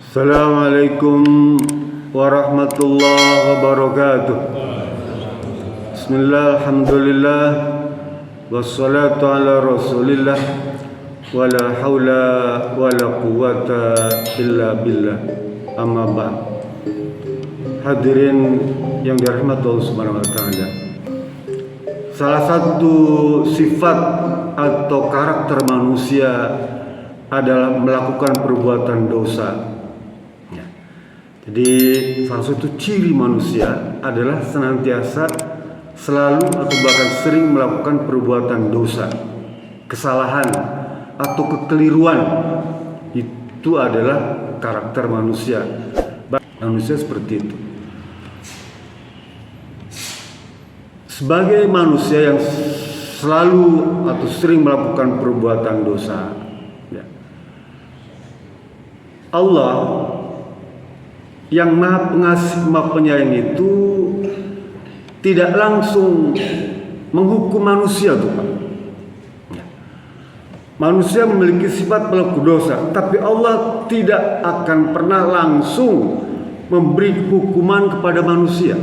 Assalamualaikum warahmatullahi wabarakatuh. Bismillah, alhamdulillah, wassalatu ala rasulillah, wala hawla wala quwata illa billah, amma ba'd. Hadirin yang dirahmati Allah subhanahu wa ta'ala, salah satu sifat atau karakter manusia adalah melakukan perbuatan dosa. Jadi salah satu ciri manusia adalah senantiasa, selalu atau bahkan sering melakukan perbuatan dosa, kesalahan atau kekeliruan. Itu adalah karakter manusia. Manusia seperti itu. Sebagai manusia yang selalu atau sering melakukan perbuatan dosa, Allah yang Maha Pengasih, Maha Penyayang itu tidak langsung menghukum manusia, tuh Pak. Manusia memiliki sifat pelaku dosa, tapi Allah tidak akan pernah langsung memberi hukuman kepada manusia.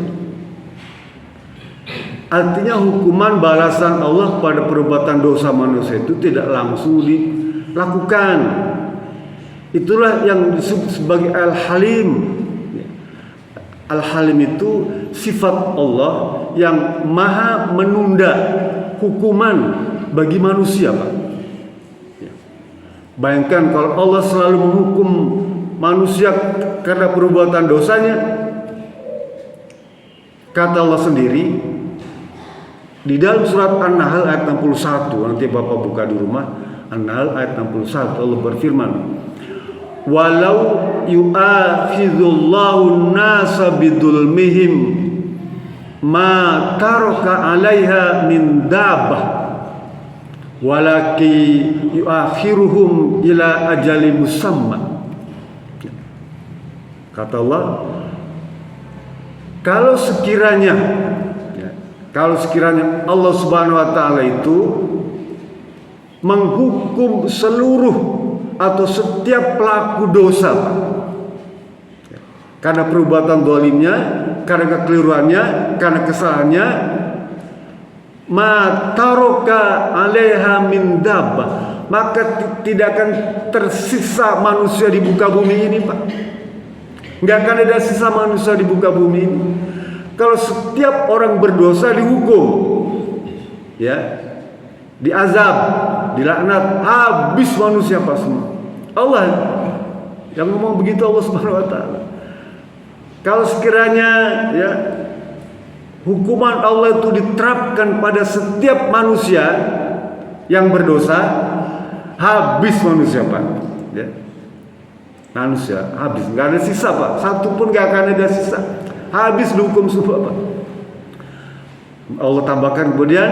Artinya hukuman balasan Allah pada perbuatan dosa manusia itu tidak langsung dilakukan. Itulah yang disebut sebagai Al-Halim. Al-Halim itu sifat Allah yang maha menunda hukuman bagi manusia, Pak. Bayangkan kalau Allah selalu menghukum manusia karena perbuatan dosanya. Kata Allah sendiri di dalam surat An-Nahl ayat 61, nanti Bapak buka di rumah, An-Nahl ayat 61, Allah berfirman, walau yu'akhidullahu nasa bidulmihim ma taraka 'alaiha min dabbah walaki yu'akhiruhum ila ajali musamma. Kata Allah, kalau sekiranya Allah Subhanahu wa taala itu menghukum seluruh atau setiap pelaku dosa, karena perbuatan zalimnya, karena kekeliruannya, karena kesalahannya, ma taraka 'alaiha min dabbah, maka tidak akan tersisa manusia di muka bumi ini, Pak. Enggak akan ada sisa manusia di muka bumi ini. Kalau setiap orang berdosa dihukum, diazab, dilaknat, habis manusia pas semua. Allah yang ngomong begitu, Allah Subhanahu wa taala. Kalau sekiranya hukuman Allah itu diterapkan pada setiap manusia yang berdosa, habis manusia, Pak. Manusia habis, nggak ada sisa, Pak. Satu pun nggak akan ada sisa. Habis dihukum semua, Pak. Allah tambahkan kemudian,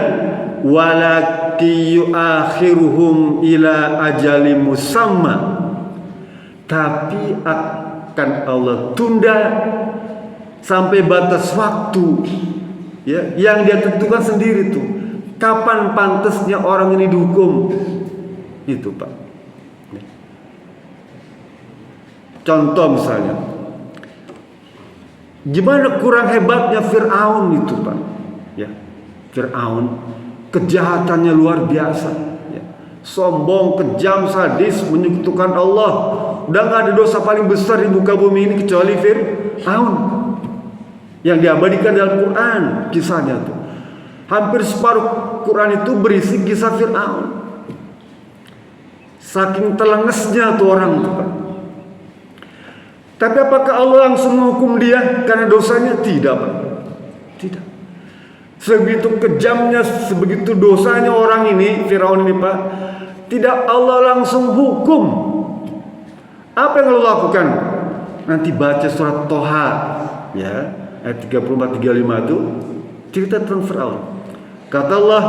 walaki yu'akhiruhum ila ajali musamma, tapi akan Allah tunda sampai batas waktu yang dia tentukan sendiri tuh. Kapan pantasnya orang ini dihukum? Itu, Pak. Contoh misalnya, gimana kurang hebatnya Fir'aun itu, Pak. Fir'aun kejahatannya luar biasa, sombong, kejam, sadis, menyekutukan Allah. Udah gak ada dosa paling besar di muka bumi ini kecuali Fir'aun yang diabadikan dalam Quran kisahnya tuh. Hampir separuh Quran itu berisi kisah Fir'aun. Saking telengesnya tuh orang tuh, Pak. Tapi apakah Allah langsung menghukum dia karena dosanya? Tidak, Pak. Tidak. Sebegitu kejamnya, sebegitu dosanya orang ini, Firaun ini, Pak, tidak Allah langsung hukum. Apa yang Allah lakukan? Nanti baca surat Toha, ayat 34-35 itu cerita tentang Firaun. Kata Allah,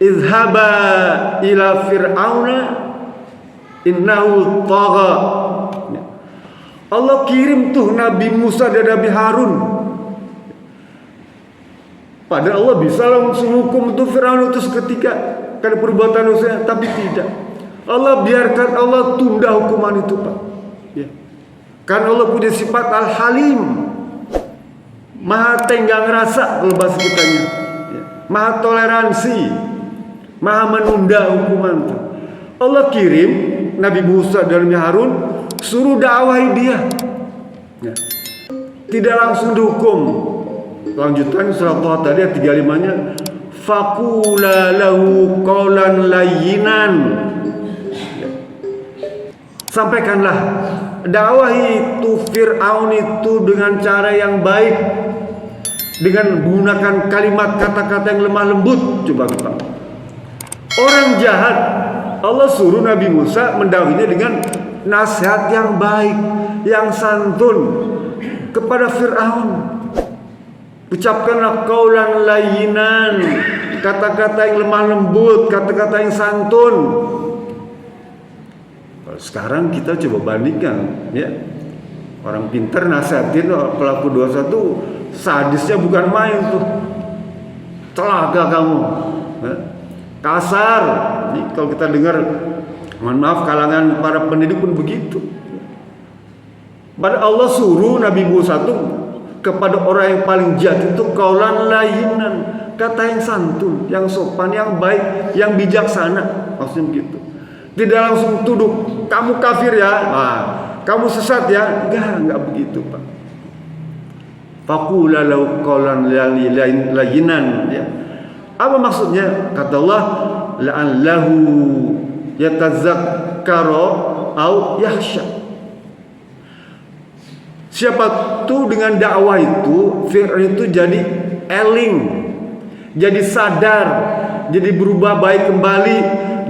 izhaba ila fir'auna innahu tagha. Allah kirim tuh Nabi Musa dan Nabi Harun. Padahal Allah bisa langsung hukum itu Firaun itu seketika karena perbuatan dosanya, tapi tidak. Allah biarkan, Allah tunda hukuman itu, Pak. Ya. Karena Allah punya sifat Al-Halim, Maha tenggang rasa kalau bahasa kitanya, ya. Maha toleransi, Maha menunda hukuman. Allah kirim Nabi Musa dan Nabi Harun, suruh dakwahi dia, ya. Tidak langsung dihukum. Lanjutan surat Taha tadi ayat 35-nya, faqula lahu qawlan layyinan. Sampaikanlah, dakwahi itu Fir'aun itu dengan cara yang baik, dengan menggunakan kalimat kata-kata yang lemah lembut. Coba kita, orang jahat, Allah suruh Nabi Musa mendakwahinya dengan nasihat yang baik, yang santun kepada Fir'aun. Ucapkanlah qaulan layyinan, kata-kata yang lemah lembut, kata-kata yang santun. Sekarang kita coba bandingkan, ya, orang pintar nasihatin pelaku dosa tuh sadisnya bukan main tuh. Celaka kamu, ya. Kasar. Ini kalau kita dengar, mohon maaf, kalangan para pendidik pun begitu. Pada Allah suruh Nabi Musa tuh kepada orang yang paling jahat itu qaulan layyinan, kata yang santun, yang sopan, yang baik, yang bijaksana. Maksudnya begitu. Tidak langsung tuduh, kamu kafir ya, kamu sesat ya. Enggak begitu, Pak. Faqula lahu qawlan layyinan, ya. Apa maksudnya? Kata Allah, la'allahu yatazakkaru au yakhsha. Siapa tuh dengan dakwah itu, Fir'aun itu jadi eling, jadi sadar, jadi berubah baik kembali,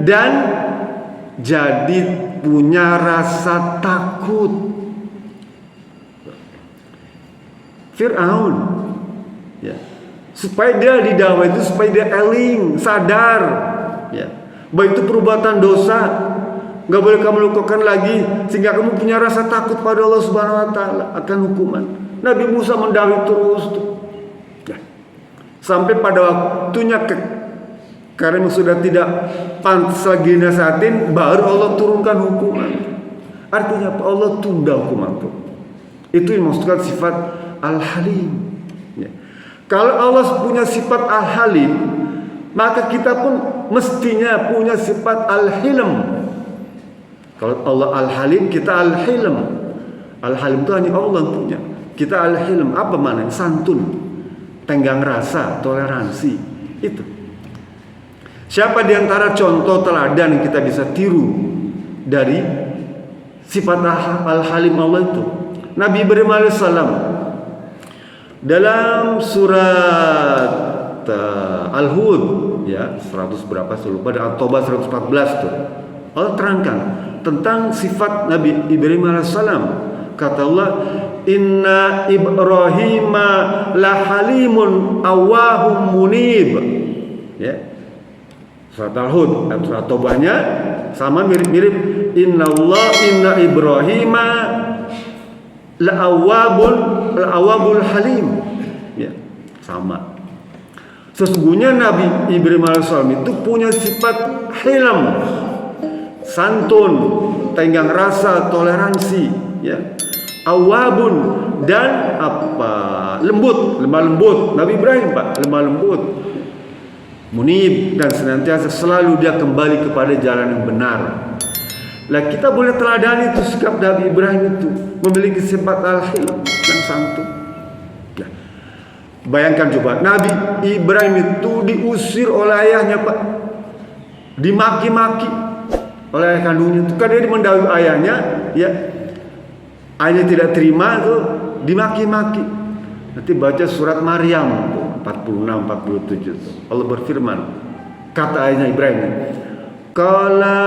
dan jadi punya rasa takut. Fir'aun, ya, supaya dia di dakwah itu, supaya dia eling, sadar, ya, bahwa itu perbuatan dosa, nggak boleh kamu lakukan lagi, sehingga kamu punya rasa takut pada Allah Subhanahu Wa Taala akan hukuman. Nabi Musa mendakwahi terus tuh, ya, sampai pada waktunya karena sudah tidak pantas lagi nasihatin, baru Allah turunkan hukuman. Artinya apa? Allah tunda hukuman itu. Itu yang maksudkan sifat Al-Halim, ya. Kalau Allah punya sifat Al-Halim, maka kita pun mestinya punya sifat Al-Hilm. Kalau Allah Al-Halim, kita Al-Hilm. Al-Halim itu hanya Allah punya. Kita Al-Hilm, apa maknanya? Santun, tenggang rasa, toleransi. Itu. Siapa di antara contoh teladan yang kita bisa tiru dari sifat Al-Halim Allah itu? Nabi Ibrahim alaihissalam dalam surat Al-Hud, ya, 100 berapa saya lupa, dan At-Taubah 114 tuh, Allah terangkan tentang sifat Nabi Ibrahim alaihissalam. Kata Allah, inna Ibrahima lahalimun awahum munib, ya. Surat Al-Hud, surat Taubahnya sama mirip-mirip. Inna Ibrahima la'awwabul halim, ya, sama. Sesungguhnya Nabi Ibrahim alaihissalam itu punya sifat hilm, santun, tenggang rasa, toleransi, ya. Awwabun, dan lembut, lemah lembut. Nabi Ibrahim, Pak, lemah lembut, munib, dan senantiasa selalu dia kembali kepada jalan yang benar. Lah kita boleh teladani itu sikap Nabi Ibrahim itu, memiliki sifat al-hilm dan santun. Ya. Bayangkan coba, Nabi Ibrahim itu diusir oleh ayahnya, Pak, dimaki-maki oleh ayah kandungnya. Itu kan dia mendahului ayahnya, ya. Ayahnya tidak terima tuh, dimaki-maki. Nanti baca surat Maryam 46-47 tuh. Allah berfirman, kata ayahnya Ibrahim, qala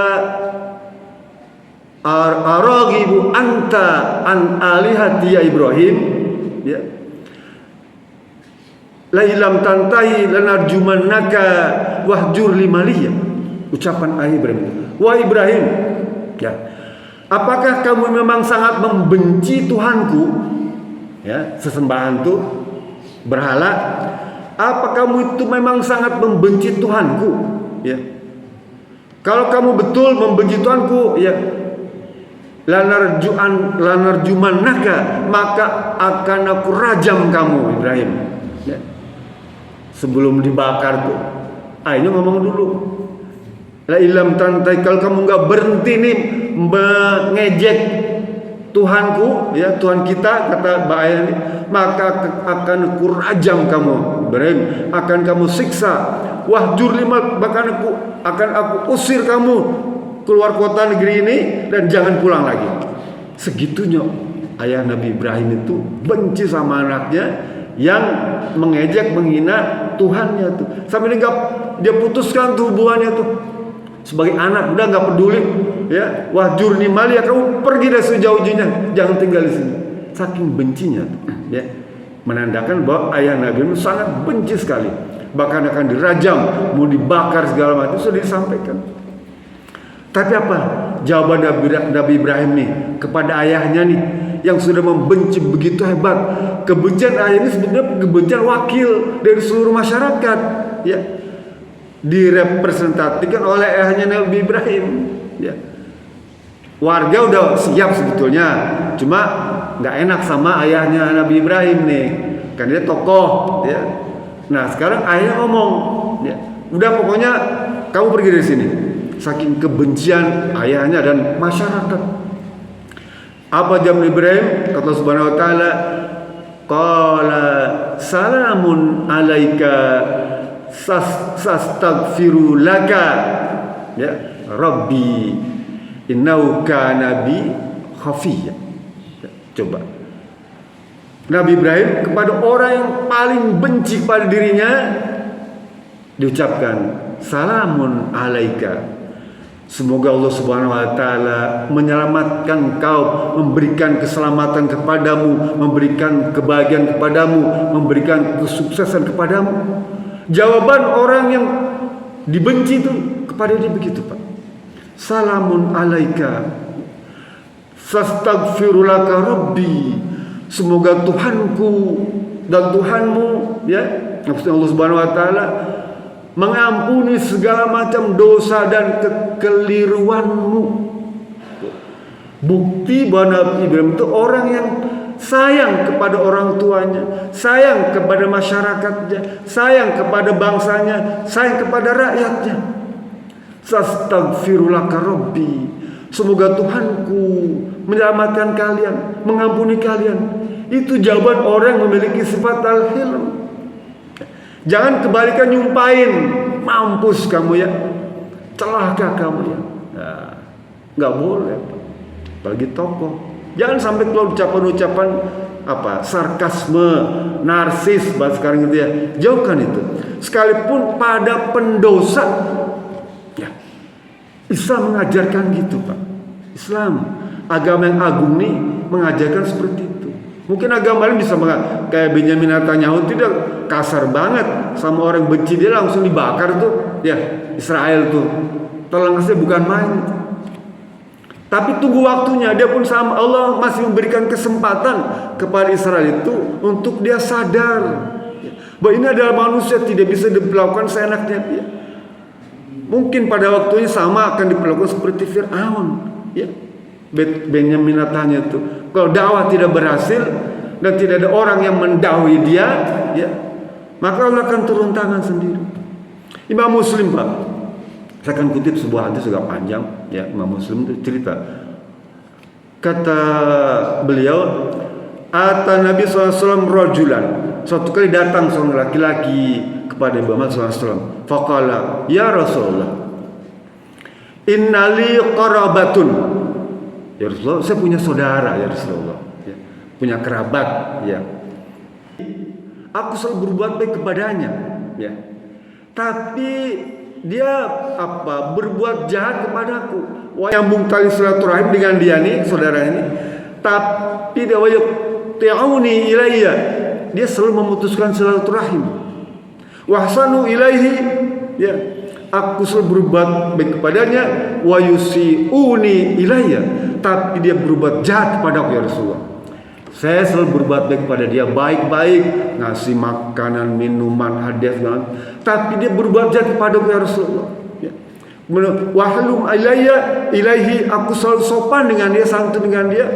aragibu anta an alihati ya Ibrahim, ya, la ilam tantahi lanarjumannaka wahjur limaliya. Ucapan ayah Ibrahim, wah Ibrahim, ya, apakah kamu memang sangat membenci Tuhanku, ya, sesembahan itu berhala? Apa kamu itu memang sangat membenci Tuhanku, ya? Kalau kamu betul membenci Tuhanku, ya, lanarjumannaka, maka akan aku rajam kamu Ibrahim. Ya. Sebelum dibakar tuh, ini ngomong dulu. La ilam tantai, kalau kamu nggak berhenti nih mengejek Tuhanku, ya Tuhan kita, kata Mbak Ayah ini, maka akan aku rajam kamu Ibrahim, akan kamu siksa. Wahjur lima, bahkan akan aku usir kamu keluar kota negeri ini dan jangan pulang lagi. Segitunya ayah Nabi Ibrahim itu benci sama anaknya yang mengejek, menghina Tuhannya tuh. Sampai dia putuskan tuh hubungannya tuh. Sebagai anak udah nggak peduli, ya. Wahjur ni mali, ya kamu pergi dari sejauh-jauhnya, jangan tinggal di sini. Saking bencinya, ya. Menandakan bahwa ayah Nabi Ibrahim sangat benci sekali. Bahkan akan dirajam, mau dibakar segala macam sudah disampaikan. Tapi apa jawaban Nabi Ibrahim nih kepada ayahnya nih yang sudah membenci begitu hebat? Kebencian ayah ini sebenarnya kebencian wakil dari seluruh masyarakat, ya, direpresentasikan oleh ayahnya Nabi Ibrahim, ya. Warga udah siap sebetulnya, cuma nggak enak sama ayahnya Nabi Ibrahim nih, kan dia tokoh, ya. Nah sekarang ayahnya ngomong, ya, udah pokoknya kamu pergi dari sini. Saking kebencian ayahnya dan masyarakat. Apa jawab Ibrahim? Kata Subhanahu wa taala, qala salamun alaika sastaghfiru laka, ya rabbi innahu kana bi khafiyya. Coba Nabi Ibrahim kepada orang yang paling benci pada dirinya diucapkan salamun alaika, semoga Allah Subhanahu wa taala menyelamatkan kau, memberikan keselamatan kepadamu, memberikan kebahagiaan kepadamu, memberikan kesuksesan kepadamu. Jawaban orang yang dibenci itu kepada dia begitu, Pak. Salamun alaika sastaghfirulaka rabbi, semoga Tuhanku dan Tuhanmu, ya, maksudnya Allah Subhanahu wa taala, mengampuni segala macam dosa dan kekeliruanmu. Bukti bahwa Nabi Ibrahim itu orang yang sayang kepada orang tuanya, sayang kepada masyarakatnya, sayang kepada bangsanya, sayang kepada rakyatnya. Sastaghfirulaka rabbi, semoga Tuhanku menyelamatkan kalian, mengampuni kalian. Itu jawaban orang yang memiliki sifat al-hilm. Jangan kebalikan nyumpain, mampus kamu ya, celaka kamu ya. Nah, nggak boleh, bagi tokoh. Jangan sampai keluar ucapan-ucapan apa sarkasme, narsis, bahasa sekarang gitu ya. Jauhkan itu. Sekalipun pada pendosa, ya, Islam mengajarkan gitu, Pak. Islam, agama yang agung nih mengajarkan seperti itu. Mungkin agama lain bisa kayak Benyamin Netanyahu tidak kasar banget sama orang benci dia langsung dibakar tuh, ya Israel tuh telangasnya bukan main. Tapi tunggu waktunya, dia pun sama, Allah masih memberikan kesempatan kepada Israel itu untuk dia sadar bahwa ini adalah manusia, tidak bisa diperlakukan seenaknya dia. Mungkin pada waktunya sama akan diperlakukan seperti Fir'aun, ya. Benyamin Netanyahu itu kalau dakwah tidak berhasil dan tidak ada orang yang mendakwahi dia, ya, maka Allah akan turun tangan sendiri. Imam Muslim, Pak, saya akan kutip sebuah hadis agak panjang, ya. Imam Muslim itu cerita, kata beliau, ata Nabi SAW rajulan, suatu kali datang seorang laki-laki kepada Muhammad SAW. Faqala, ya Rasulullah, innali qarabatun, ya Rasulullah, saya punya saudara ya Rasulullah, ya, punya kerabat, ya. Aku selalu berbuat baik kepadanya, ya. Tapi dia berbuat jahat kepadaku. Nyambung tali silaturahim dengan dia nih, saudara ini. Tapi dia ta'uni ilayya, dia selalu memutuskan silaturahim. Wahsanu ilaihi, ya. Aku selalu berbuat baik kepadanya, wa yusiuni ilayya, tapi dia berbuat jahat kepada aku ya Rasulullah. Saya selalu berbuat baik kepada dia, baik-baik, ngasih makanan, minuman, hadiah segala, tapi dia berbuat jahat kepada aku ya Rasulullah. Ya. Wahlum ilaihi, aku selalu sopan dengan dia, santun dengan dia.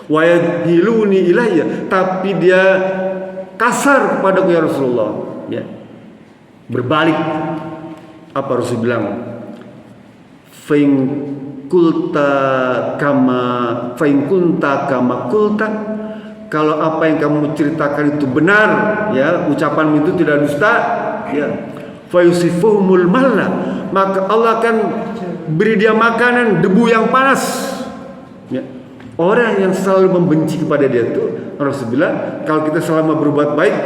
Wa yadhiluni ilayya, tapi dia kasar kepadaku ya Rasulullah, ya. Berbalik. Apa Rasul bilang? Fa'in kunta kama kulta, kalau apa yang kamu ceritakan itu benar, ya, ucapanmu itu tidak dusta, ya, fayusifuhumul malla, maka Allah akan beri dia makanan debu yang panas, ya. Orang yang selalu membenci kepada dia itu, Rasul bilang, kalau kita selama berbuat baik,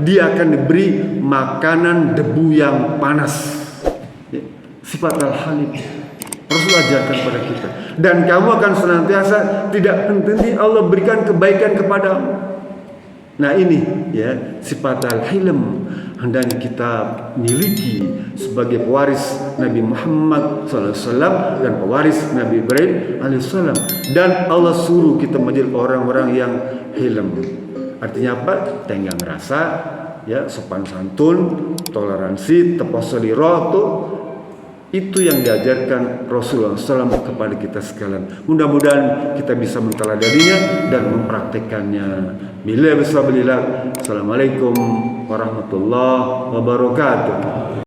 dia akan diberi makanan debu yang panas, ya. Sifat al-halim Rasul ajarkan kepada kita. Dan kamu akan senantiasa tidak henti Allah berikan kebaikan kepadamu. Nah ini, ya, sifat al-hilm hendaknya kita miliki sebagai pewaris Nabi Muhammad SAW dan pewaris Nabi Ibrahim AS. Dan Allah suruh kita menjadi orang-orang yang hilm. Artinya apa? Tenggang rasa, ya, sopan santun, toleransi, tepasoliroh. Itu yang diajarkan Rasulullah SAW kepada kita sekalian. Mudah-mudahan kita bisa menteladaninya dan mempraktekannya. Bila bismillah. Assalamualaikum warahmatullahi wabarakatuh.